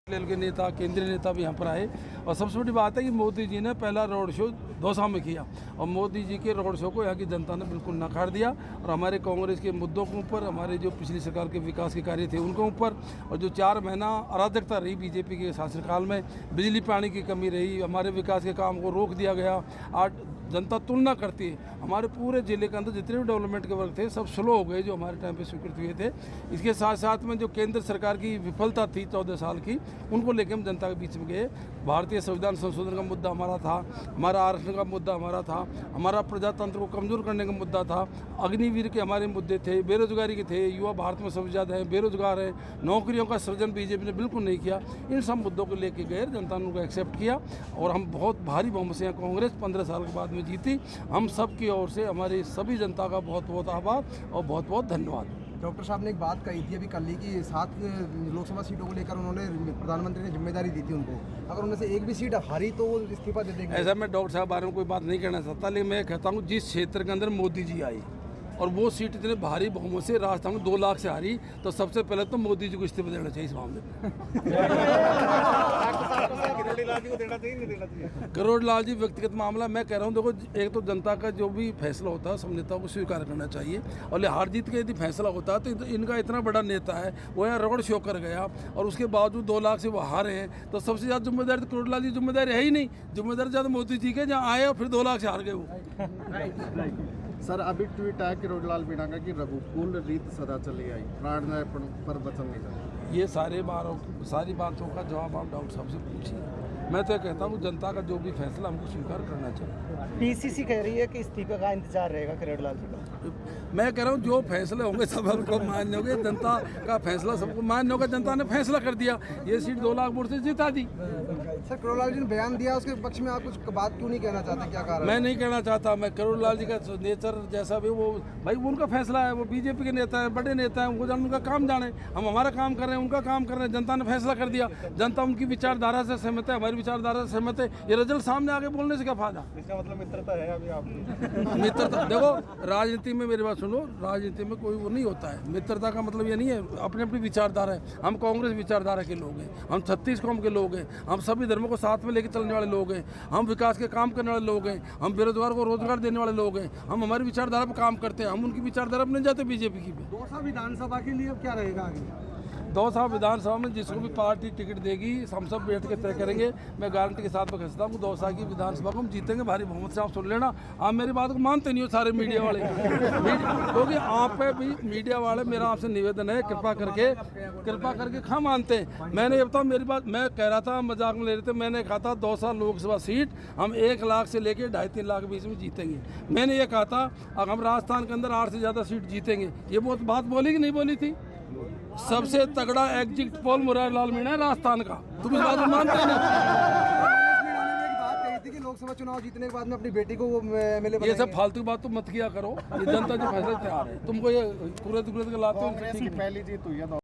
Level के नेता, केंद्रीय नेता भी यहाँ पर आए। और सबसे बड़ी बात है कि मोदी जी ने पहला रोड शो दौसा में किया और मोदी जी के रोड शो को यहाँ की जनता ने बिल्कुल नकार दिया। और हमारे कांग्रेस के मुद्दों के ऊपर, हमारे जो पिछली सरकार के विकास के कार्य थे उनके ऊपर, और जो 4 महीना अराजकता रही बीजेपी के शासनकाल में, बिजली पानी की कमी रही, हमारे विकास के काम को रोक दिया गया। आज जनता तुलना करती है, हमारे पूरे जिले के अंदर जितने भी डेवलपमेंट के वर्क थे सब स्लो हो गए जो हमारे टाइम पे स्वीकृत हुए थे। इसके साथ साथ में जो केंद्र सरकार की विफलता थी 14 साल की, उनको लेकर हम जनता के बीच में गए। भारतीय संविधान संशोधन का मुद्दा हमारा था, हमारा आरक्षण का मुद्दा हमारा था, हमारा प्रजातंत्र को कमज़ोर करने का मुद्दा था, अग्निवीर के हमारे मुद्दे थे, बेरोजगारी के थे। युवा भारत में सबसे ज़्यादा है, बेरोजगार है, नौकरियों का सृजन बीजेपी ने बिल्कुल नहीं किया। इन सब मुद्दों को लेकर गए, जनता ने उनको एक्सेप्ट किया और हम बहुत भारी बहुमत से कांग्रेस 15 साल के बाद में जीती। हम सब की ओर से हमारी सभी जनता का बहुत बहुत आभार और बहुत बहुत धन्यवाद। डॉक्टर साहब ने एक बात कही थी अभी कल ही की 7 लोकसभा सीटों को लेकर उन्होंने प्रधानमंत्री ने जिम्मेदारी दी थी उनको, अगर उनमें से एक भी सीट हारी तो वो इस्तीफा दे देंगे। ऐसा मैं डॉक्टर साहब बारे में कोई बात नहीं कहना चाहता, लेकिन मैं कहता हूँ जिस क्षेत्र के अंदर मोदी जी आए और वो सीट इतने भारी बहुमत से राजस्थान में 2 लाख से हारी, तो सबसे पहले तो मोदी जी को इस्तीफा देना चाहिए इस मामले में। करोड़ लाल जी व्यक्तिगत मामला, मैं कह रहा हूँ देखो, एक तो जनता का जो भी फैसला होता है सब नेताओं को स्वीकार करना चाहिए। और हार जीत के यदि फैसला होता है तो इनका इतना बड़ा नेता है, वो यहाँ रोड शो कर गया और उसके बावजूद 2 लाख से वो हारे हैं, तो सबसे ज़्यादा जिम्मेदारी तो करोड़ लाल जी जिम्मेदारी है ही नहीं। जिम्मेदारी ज़्यादा मोदी जी के, जहाँ आए और फिर 2 लाख से हार गए वो। सर अभी ट्वीट है कि रोडलाल मीणा का कि रघुकुल रीत सदा चली आई, प्राण पर वचन नहीं। ये सारी बातों का जवाब आप डॉक्टर साहब से पूछिए। मैं तो कहता हूँ जनता का जो भी फैसला हमको स्वीकार करना चाहिए। पीसीसी कह रही है कि इस्तीफे का इंतजार रहेगा करोड़लाल जी का। मैं कह रहा हूँ जो फैसले होंगे सब हमको मान्य होंगे, जनता का फैसला सबको मान्य होगा। जनता ने फैसला कर दिया, ये सीट 2 लाख वोट से जिता दी। सर करोड़लाल जी ने बयान दिया, उसके पक्ष में आप कुछ बात क्यों नहीं कहना चाहते, क्या कारण? मैं नहीं कहना चाहता। मैं करोड़लाल जी का नेचर जैसा भी वो भाई उनका फैसला है, वो बीजेपी के नेता है, बड़े नेता हैं, उनको उनका काम जाने। हम हमारा काम कर रहे हैं, उनका काम कर रहे हैं। जनता ने फैसला कर दिया, जनता उनकी विचारधारा से सहमत है, हमारी विचारधारा से सहमत है। ये रिजल्ट सामने आगे बोलने से क्या फायदा? इसका मतलब मित्रता है अभी आपकी? मित्रता देखो, राजनीति में मेरी बात सुनो, राजनीति में कोई वो नहीं होता है। मित्रता का मतलब ये नहीं है, अपनी अपनी विचारधारा है। हम कांग्रेस विचारधारा के लोग हैं, हम 36 कौम के लोग हैं, हम सभी धर्मों को साथ में लेकर चलने वाले लोग हैं, हम विकास के काम करने वाले लोग हैं, हम बेरोजगार को रोजगार देने वाले लोग हैं, हम हमारी विचारधारा पर काम करते हैं। हम उनकी विचारधारा पर नहीं जाते बीजेपी की। दौसा विधानसभा के लिए अब क्या रहेगा आगे? दौसा विधानसभा में जिसको भी पार्टी टिकट देगी हम सब बैठ के तय करेंगे। मैं गारंटी के साथ कहता हूँ दौसा की विधानसभा को हम जीतेंगे भारी बहुमत से। आप सुन लेना, आप मेरी बात को मानते नहीं हो सारे मीडिया वाले, क्योंकि आप पे भी मीडिया वाले, मेरा आपसे निवेदन है कृपा करके खा मानते हैं। मैंने ये बताऊँ मेरी बात, मैं कह रहा था, मजाक में ले रहे थे, मैंने कहा था दौसा लोकसभा सीट हम 1 लाख से लेकर 2.5-3 लाख के बीच में जीतेंगे। मैंने ये कहा था अगर हम राजस्थान के अंदर 8 से ज़्यादा सीट जीतेंगे। ये बहुत बात बोली कि नहीं बोली थी? सबसे तगड़ा एग्जिट पोल मुरारलाल मीणा है राजस्थान का। तुम इस बात को मानते हैं कि लोकसभा चुनाव जीतने के बाद में अपनी बेटी को वो एमएलए ये सब फालतू बात तो मत किया करो। ये जनता जो फैसला तैयार है, तुमको ये पूरे लाते हो। पहली जीत हुई है।